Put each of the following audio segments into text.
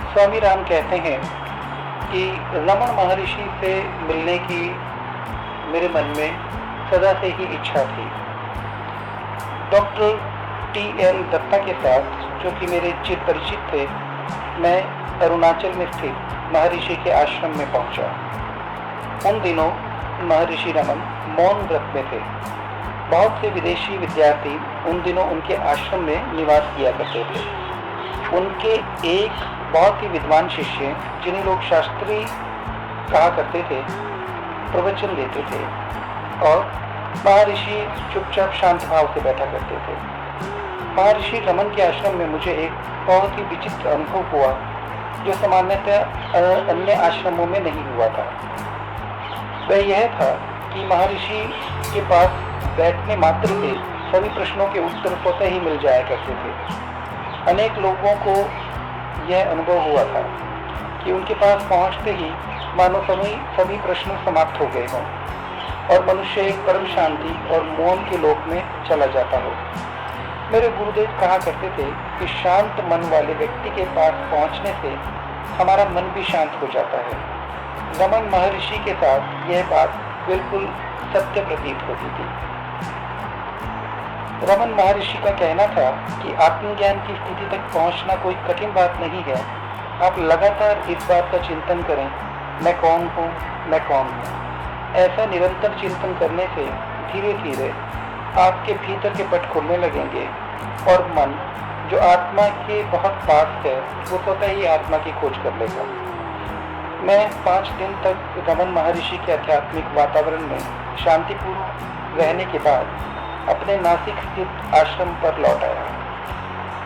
स्वामी राम कहते हैं कि रमण महर्षि से मिलने की मेरे मन में सदा से ही इच्छा थी। Doctor TN. दत्ता के साथ, जो कि मेरे चिर परिचित थे, मैं अरुणाचल में स्थित महर्षि के आश्रम में पहुंचा। उन दिनों महर्षि रमन मौन व्रत में थे। बहुत से विदेशी विद्यार्थी उन दिनों उनके आश्रम में निवास किया करते थे। उनके एक बहुत ही विद्वान शिष्य, जिन्हें लोग शास्त्री कहा करते थे, प्रवचन देते थे और महर्षि चुपचाप शांत भाव से बैठा करते थे। महर्षि रमन के आश्रम में मुझे एक बहुत ही विचित्र अनुभव हुआ, जो सामान्यतः अन्य आश्रमों में नहीं हुआ था। वह यह था कि महर्षि के पास बैठने मात्र से सभी प्रश्नों के उत्तर स्वतः ही मिल जाया करते थे। अनेक लोगों को यह अनुभव हुआ था कि उनके पास पहुंचते ही मानो सभी प्रश्न समाप्त हो गए हों और मनुष्य एक परम शांति और मौन के लोक में चला जाता हो। मेरे गुरुदेव कहा करते थे कि शांत मन वाले व्यक्ति के पास पहुंचने से हमारा मन भी शांत हो जाता है। रमन महर्षि के साथ यह बात बिल्कुल सत्य प्रतीत होती थी। रमन महर्षि का कहना था कि आत्मज्ञान की स्थिति तक पहुंचना कोई कठिन बात नहीं है। आप लगातार इस बात का चिंतन करें, मैं कौन हूँ, मैं कौन हूँ। ऐसा निरंतर चिंतन करने से धीरे धीरे आपके भीतर के पट खुलने लगेंगे और मन, जो आत्मा के बहुत पास है, वो स्वतः ही आत्मा की खोज कर लेगा। मैं 5 दिन तक रमन महर्षि के आध्यात्मिक वातावरण में शांतिपूर्वक रहने के बाद अपने नासिक स्थित आश्रम पर लौट आया।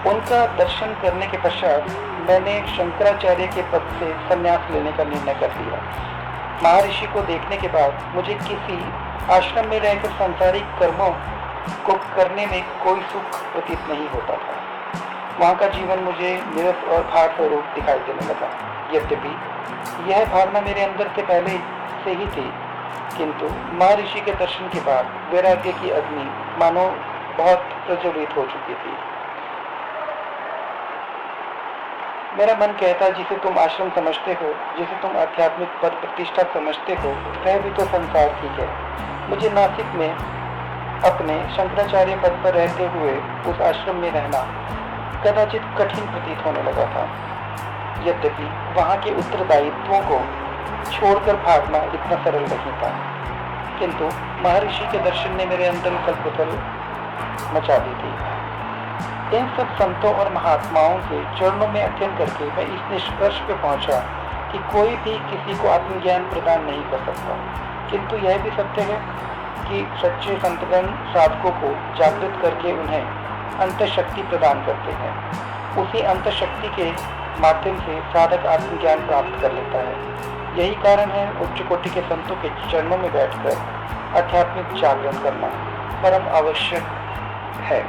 उनका दर्शन करने के पश्चात मैंने शंकराचार्य के पद से संन्यास लेने का निर्णय कर लिया। महर्षि को देखने के बाद मुझे किसी आश्रम में रहकर सांसारिक कर्मों को करने में कोई सुख प्रतीत नहीं होता था। वहाँ का जीवन मुझे निरस और भार स्वरूप दिखाई देने लगा। यद्यपि यह भावना मेरे अंदर से पहले से ही थी, किंतु महर्षि के दर्शन के बाद वैराग्य की अग्नि मानो बहुत प्रज्वलित हो चुकी थी। मेरा मन कहता, जिसे तुम आश्रम समझते हो, जिसे तुम आध्यात्मिक पद प्रतिष्ठा समझते हो, वह भी तो संसार ठीक है। मुझे नासिक में अपने शंकराचार्य पद पर रहते हुए उस आश्रम में रहना कदाचित कठिन प्रतीत होने लगा था। यद्यपि वहाँ के उत्तरदायित्वों को छोड़कर भागना इतना सरल नहीं था, किंतु महर्षि के दर्शन ने मेरे अंदर उथल-पुथल मचा दी थी। इन सब संतों और महात्माओं के चरणों में अध्ययन करके मैं इस निष्कर्ष पे पहुंचा कि कोई भी किसी को आत्मज्ञान प्रदान नहीं कर सकता, किंतु यह भी सत्य है कि सच्चे संतगण साधकों को जागृत करके उन्हें अंतःशक्ति प्रदान करते हैं। उसी अंतःशक्ति के माध्यम से साधक आत्मज्ञान प्राप्त कर लेता है। यही कारण है उच्च कोटि के संतों के चरणों में बैठकर आध्यात्मिक जागरण करना परम आवश्यक है।